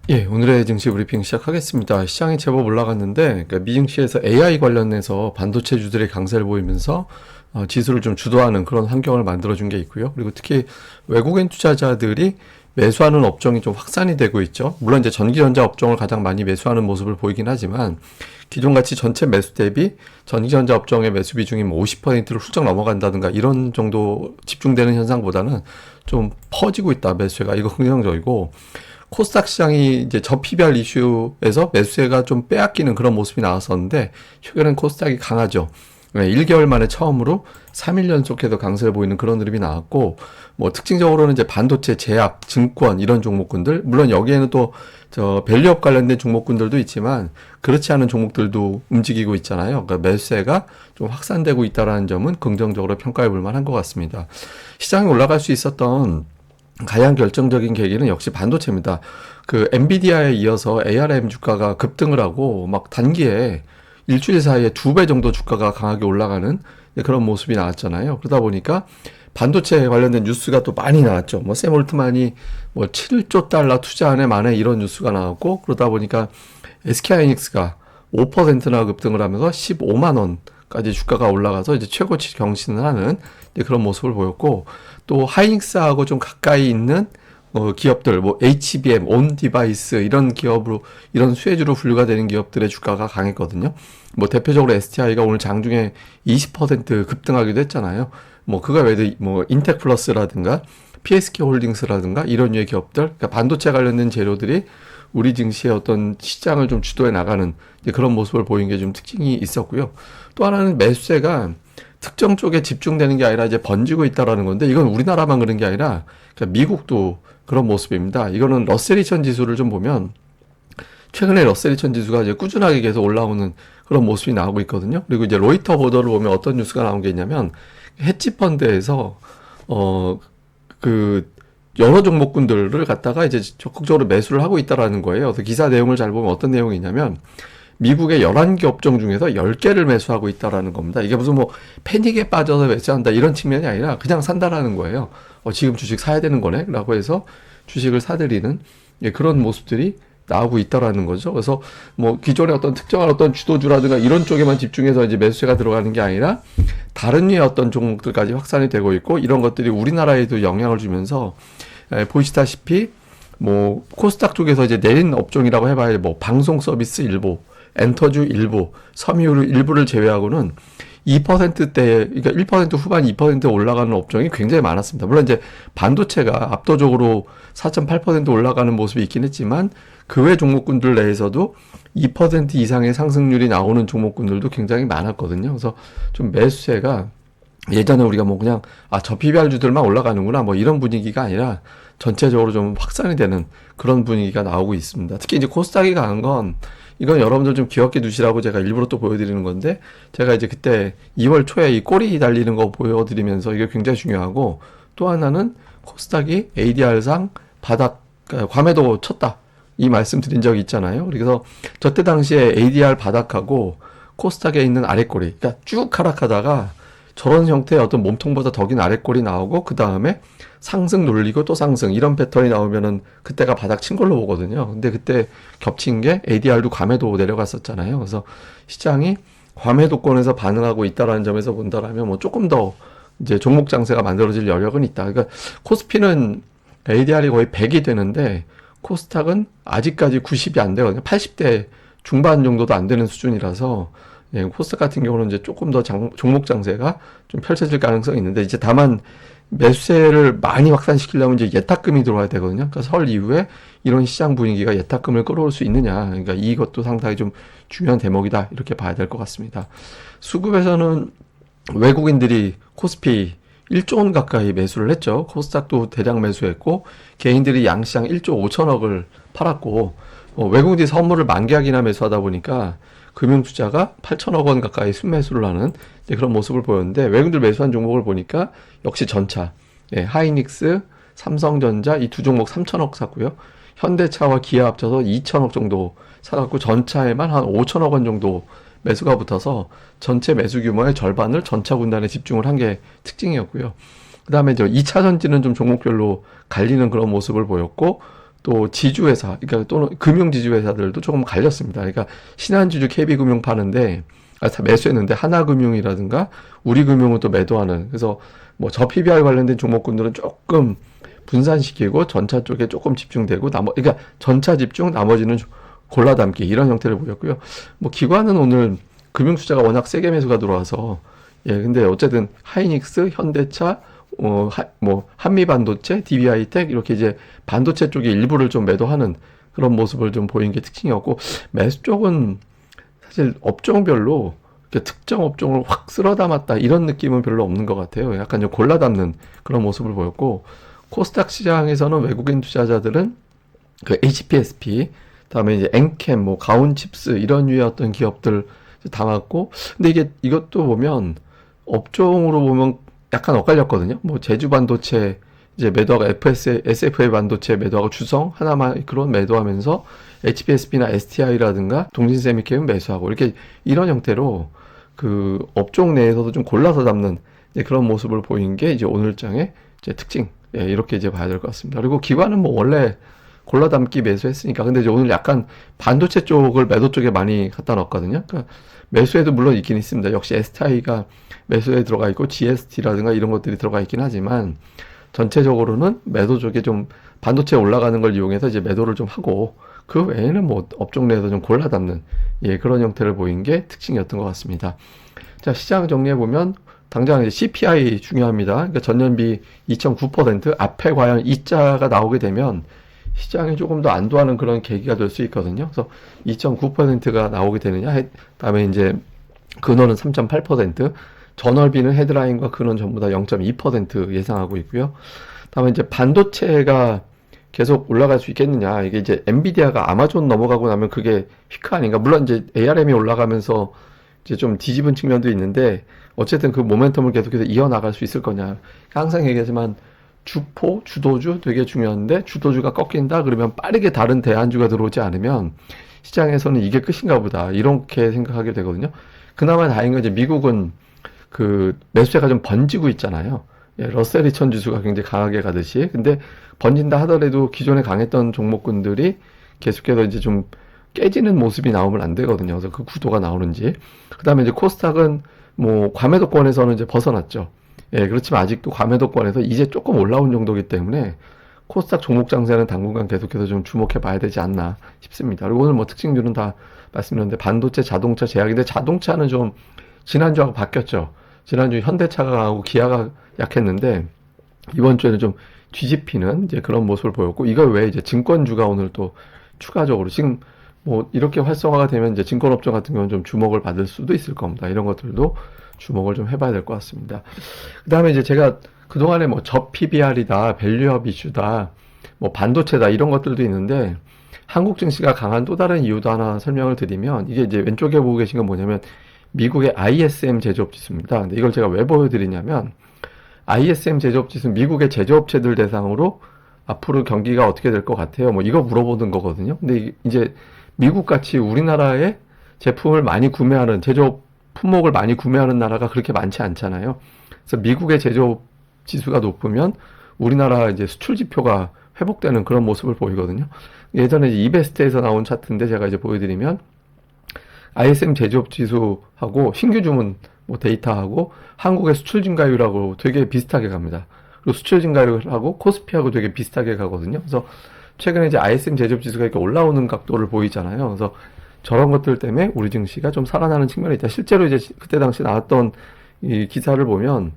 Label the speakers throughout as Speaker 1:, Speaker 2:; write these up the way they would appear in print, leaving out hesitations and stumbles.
Speaker 1: 예, 오늘의 증시 브리핑 시작하겠습니다. 시장이 제법 올라갔는데, 그러니까 미증시에서 AI 관련해서 반도체주들의 강세를 보이면서 지수를 좀 주도하는 그런 환경을 만들어준 게 있고요. 그리고 특히 외국인 투자자들이 매수하는 업종이 좀 확산이 되고 있죠. 물론 이제 전기전자 업종을 가장 많이 매수하는 모습을 보이긴 하지만, 기존 가치 전체 매수 대비 전기전자 업종의 매수 비중이 뭐 50%를 훌쩍 넘어간다든가 이런 정도 집중되는 현상보다는 좀 퍼지고 있다, 매수세가. 이거 긍정적이고, 코스닥 시장이 이제 저피별 이슈에서 매수세가 좀 빼앗기는 그런 모습이 나왔었는데 최근엔 코스닥이 강하죠. 1개월 만에 처음으로 3일 연속해서 강세를 보이는 그런 흐름이 나왔고, 뭐 특징적으로는 이제 반도체, 제약, 증권 이런 종목군들, 물론 여기에는 또 저 밸류업 관련된 종목군들도 있지만 그렇지 않은 종목들도 움직이고 있잖아요. 그러니까 매수세가 좀 확산되고 있다는 점은 긍정적으로 평가해 볼 만한 것 같습니다. 시장이 올라갈 수 있었던 가장 결정적인 계기는 역시 반도체입니다. 그 엔비디아에 이어서 ARM 주가가 급등을 하고 막 단기에 일주일 사이에 2배 정도 주가가 강하게 올라가는 그런 모습이 나왔잖아요. 그러다 보니까 반도체 관련된 뉴스가 또 많이 나왔죠. 뭐 샘 올트만이 뭐 7조 달러 투자하네 만에 이런 뉴스가 나왔고, 그러다 보니까 SK하이닉스가 5%나 급등을 하면서 15만 원까지 주가가 올라가서 이제 최고치 경신을 하는 그런 모습을 보였고, 또 하이닉스하고 좀 가까이 있는 기업들, 뭐 HBM, 온디바이스 이런 기업으로, 이런 수혜주로 분류가 되는 기업들의 주가가 강했거든요. 뭐 대표적으로 STI가 오늘 장중에 20% 급등하기도 했잖아요. 뭐 그가 외에도 뭐 인텍플러스라든가 PSK 홀딩스라든가 이런 류의 기업들, 그러니까 반도체 관련된 재료들이 우리 증시의 어떤 시장을 좀 주도해 나가는 그런 모습을 보인 게 좀 특징이 있었고요. 또 하나는 매수세가 특정 쪽에 집중되는 게 아니라 이제 번지고 있다라는 건데, 이건 우리나라만 그런 게 아니라 미국도 그런 모습입니다. 이거는 러셀 2000 지수를 좀 보면 최근에 러셀 2000 지수가 이제 꾸준하게 계속 올라오는 그런 모습이 나오고 있거든요. 그리고 이제 로이터 보도를 보면 어떤 뉴스가 나온 게 있냐면, 헤지 펀드에서 그 여러 종목군들을 갖다가 이제 적극적으로 매수를 하고 있다라는 거예요. 그래서 기사 내용을 잘 보면 어떤 내용이 있냐면, 미국의 11개 업종 중에서 10개를 매수하고 있다라는 겁니다. 이게 무슨 뭐 패닉에 빠져서 매수한다 이런 측면이 아니라 그냥 산다라는 거예요. 지금 주식 사야 되는 거네? 라고 해서 주식을 사들이는 그런 모습들이 나오고 있다라는 거죠. 그래서 뭐 기존의 어떤 특정한 어떤 주도주라든가 이런 쪽에만 집중해서 이제 매수세가 들어가는 게 아니라 다른 류의 어떤 종목들까지 확산이 되고 있고, 이런 것들이 우리나라에도 영향을 주면서 보시다시피 뭐 코스닥 쪽에서 이제 내린 업종이라고 해봐야 뭐 방송 서비스 일부, 엔터주 일부, 섬유유 일부를 제외하고는 2%대, 그러니까 1% 후반 2% 올라가는 업종이 굉장히 많았습니다. 물론 이제 반도체가 압도적으로 4.8% 올라가는 모습이 있긴 했지만 그 외 종목군들 내에서도 2% 이상의 상승률이 나오는 종목군들도 굉장히 많았거든요. 그래서 좀 매수세가 예전에 우리가 뭐 그냥 저 PBR주들만 올라가는구나 뭐 이런 분위기가 아니라 전체적으로 좀 확산이 되는 그런 분위기가 나오고 있습니다. 특히 이제 코스닥이 강한 건, 이건 여러분들 좀 기억해 두시라고 제가 일부러 또 보여드리는 건데, 제가 이제 그때 2월 초에 이 꼬리 달리는 거 보여드리면서 이게 굉장히 중요하고, 또 하나는 코스닥이 ADR상 바닥 과매도 쳤다 이 말씀 드린 적이 있잖아요. 그래서 저때 당시에 ADR 바닥하고 코스닥에 있는 아랫꼬리, 그러니까 쭉 하락하다가 저런 형태의 어떤 몸통보다 더 긴 아랫골이 나오고 그 다음에 상승 눌리고 또 상승 이런 패턴이 나오면은 그때가 바닥 친 걸로 보거든요. 근데 그때 겹친 게 ADR도 과매도 내려갔었잖아요. 그래서 시장이 과매도권에서 반응하고 있다라는 점에서 본다라면 뭐 조금 더 이제 종목 장세가 만들어질 여력은 있다. 그러니까 코스피는 ADR이 거의 100이 되는데 코스닥은 아직까지 90이 안 되거든요. 80대 중반 정도도 안 되는 수준이라서 코스닥 같은 경우는 이제 조금 더 종목 장세가 좀 펼쳐질 가능성이 있는데, 이제 다만 매수세를 많이 확산시키려면 이제 예탁금이 들어와야 되거든요. 그러니까 설 이후에 이런 시장 분위기가 예탁금을 끌어올 수 있느냐, 그러니까 이것도 상당히 좀 중요한 대목이다 이렇게 봐야 될 것 같습니다. 수급에서는 외국인들이 코스피 1조 원 가까이 매수를 했죠. 코스닥도 대량 매수했고 개인들이 양시장 1조 5천억을 팔았고, 외국인들이 선물을 만기약이나 매수하다 보니까 금융투자가 8천억 원 가까이 순매수를 하는 그런 모습을 보였는데, 외국인들 매수한 종목을 보니까 역시 전차, 하이닉스, 삼성전자 이 두 종목 3천억 샀고요. 현대차와 기아 합쳐서 2천억 정도 사갖고 전차에만 한 5천억 원 정도 매수가 붙어서 전체 매수 규모의 절반을 전차 군단에 집중을 한 게 특징이었고요. 그 다음에 이제 2차 전지는 좀 종목별로 갈리는 그런 모습을 보였고, 또 지주회사, 그러니까 또는 금융지주회사들도 조금 갈렸습니다. 그러니까 신한지주 KB금융 파는데, 매수했는데 하나금융이라든가 우리금융은 또 매도하는. 그래서 뭐 저 PBR 관련된 종목군들은 조금 분산시키고 전차 쪽에 조금 집중되고 그러니까 전차 집중, 나머지는 골라담기 이런 형태를 보였고요. 뭐 기관은 오늘 금융 투자가 워낙 세게 매수가 들어와서 근데 어쨌든 하이닉스, 현대차, 뭐 한미반도체, DB하이텍 이렇게 이제 반도체 쪽에 일부를 좀 매도하는 그런 모습을 좀 보인 게 특징이었고, 매수 쪽은 사실 업종별로 이렇게 특정 업종을 확 쓸어 담았다 이런 느낌은 별로 없는 것 같아요. 약간 좀 골라 담는 그런 모습을 보였고, 코스닥 시장에서는 외국인 투자자들은 그 HPSP, 다음에 이제 엔캠, 뭐 가온칩스 이런 류의 어떤 기업들 담았고, 근데 이것도 보면 업종으로 보면 약간 엇갈렸거든요. 뭐 제주 반도체 이제 매도하고 SFA 반도체 매도하고 주성 하나만 그런 매도하면서 HPSP나 STI라든가 동신세미캠은 매수하고 이렇게 이런 형태로 그 업종 내에서도 좀 골라서 담는 그런 모습을 보인 게 이제 오늘장의 이제 특징. 이렇게 이제 봐야 될 것 같습니다. 그리고 기관은 뭐 원래 골라 담기 매수했으니까. 근데 이제 오늘 약간 반도체 쪽을 매도 쪽에 많이 갖다 놨거든요. 그러니까 매수에도 물론 있긴 있습니다. 역시 STI가 매수에 들어가 있고 GST라든가 이런 것들이 들어가 있긴 하지만 전체적으로는 매도 쪽에 좀 반도체 올라가는 걸 이용해서 이제 매도를 좀 하고 그 외에는 뭐 업종 내에서 좀 골라 담는 그런 형태를 보인 게 특징이었던 것 같습니다. 자, 시장 정리해 보면 당장 이제 CPI 중요합니다. 그러니까 전년비 2.9% 앞에 과연 이자가 나오게 되면 시장이 조금 더 안도하는 그런 계기가 될 수 있거든요. 그래서 2.9%가 나오게 되느냐, 다음에 이제 근원은 3.8%, 전월비는 헤드라인과 근원 전부 다 0.2% 예상하고 있고요. 다음에 이제 반도체가 계속 올라갈 수 있겠느냐, 이게 이제 엔비디아가 아마존 넘어가고 나면 그게 휘크 아닌가. 물론 이제 ARM이 올라가면서 이제 좀 뒤집은 측면도 있는데 어쨌든 그 모멘텀을 계속해서 이어나갈 수 있을 거냐. 항상 얘기하지만 주포, 주도주 되게 중요한데 주도주가 꺾인다 그러면 빠르게 다른 대안주가 들어오지 않으면 시장에서는 이게 끝인가 보다 이렇게 생각하게 되거든요. 그나마 다행인 건 이제 미국은 그 매수세가 좀 번지고 있잖아요. 러셀 2000 지수가 굉장히 강하게 가듯이. 근데 번진다 하더라도 기존에 강했던 종목군들이 계속해서 이제 좀 깨지는 모습이 나오면 안 되거든요. 그래서 그 구도가 나오는지. 그 다음에 이제 코스닥은 뭐 과매도권에서는 이제 벗어났죠. 그렇지만 아직도 과매도권에서 이제 조금 올라온 정도이기 때문에 코스닥 종목 장세는 당분간 계속해서 좀 주목해 봐야 되지 않나 싶습니다. 그리고 오늘 뭐 특징들은 다 말씀드렸는데 반도체, 자동차, 제약인데 자동차는 좀 지난주하고 바뀌었죠. 지난주 현대차가 강하고 기아가 약했는데 이번 주에는 좀 뒤집히는 이제 그런 모습을 보였고, 이걸 왜 이제 증권주가 오늘 또 추가적으로 지금 뭐 이렇게 활성화가 되면 이제 증권업종 같은 경우는 좀 주목을 받을 수도 있을 겁니다. 이런 것들도 주목을 좀 해봐야 될 것 같습니다. 그 다음에 이제 제가 그동안에 뭐 저 PBR이다, 밸류업 이슈다, 뭐 반도체다 이런 것들도 있는데 한국 증시가 강한 또 다른 이유도 하나 설명을 드리면, 이게 이제 왼쪽에 보고 계신 건 뭐냐면 미국의 ISM 제조업 지수입니다. 근데 이걸 제가 왜 보여드리냐면 ISM 제조업 지수 미국의 제조업체들 대상으로 앞으로 경기가 어떻게 될 것 같아요? 뭐 이거 물어보는 거거든요. 근데 이제 미국 같이 우리나라의 제품을 많이 구매하는 제조업 품목을 많이 구매하는 나라가 그렇게 많지 않잖아요. 그래서 미국의 제조업 지수가 높으면 우리나라 이제 수출 지표가 회복되는 그런 모습을 보이거든요. 예전에 이제 이베스트에서 나온 차트인데 제가 이제 보여드리면 ISM 제조업 지수하고 신규 주문 뭐 데이터하고 한국의 수출 증가율하고 되게 비슷하게 갑니다. 그리고 수출 증가율하고 코스피하고 되게 비슷하게 가거든요. 그래서 최근에 이제 ISM 제조업 지수가 이렇게 올라오는 각도를 보이잖아요. 그래서 저런 것들 때문에 우리 증시가 좀 살아나는 측면이 있다. 실제로 이제 그때 당시 나왔던 이 기사를 보면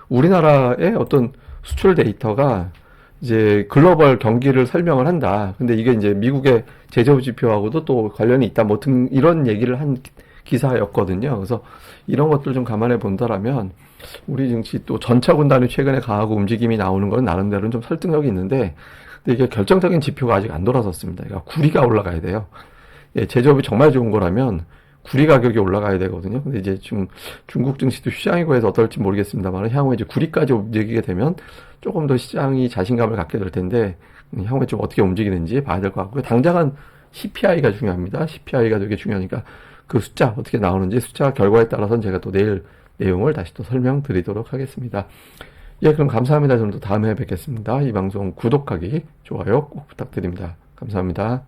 Speaker 1: 우리나라의 어떤 수출 데이터가 이제 글로벌 경기를 설명을 한다. 근데 이게 이제 미국의 제조업 지표하고도 또 관련이 있다. 뭐 등 이런 얘기를 한 기사였거든요. 그래서 이런 것들 좀 감안해 본다라면 우리 증시 또 전차 군단이 최근에 강하고 움직임이 나오는 건 나름대로는 좀 설득력이 있는데, 근데 이게 결정적인 지표가 아직 안 돌아섰습니다. 그러니까 구리가 올라가야 돼요. 제조업이 정말 좋은 거라면 구리 가격이 올라가야 되거든요. 근데 이제 지금 중국 증시도 휴장이고 해서 어떨지 모르겠습니다만 향후에 이제 구리까지 움직이게 되면 조금 더 시장이 자신감을 갖게 될 텐데 향후에 좀 어떻게 움직이는지 봐야 될 것 같고요. 당장은 CPI가 중요합니다. CPI가 되게 중요하니까 그 숫자 어떻게 나오는지 숫자 결과에 따라서는 제가 또 내일 내용을 다시 또 설명드리도록 하겠습니다. 예, 그럼 감사합니다. 저는 또 다음에 뵙겠습니다. 이 방송 구독하기, 좋아요 꼭 부탁드립니다. 감사합니다.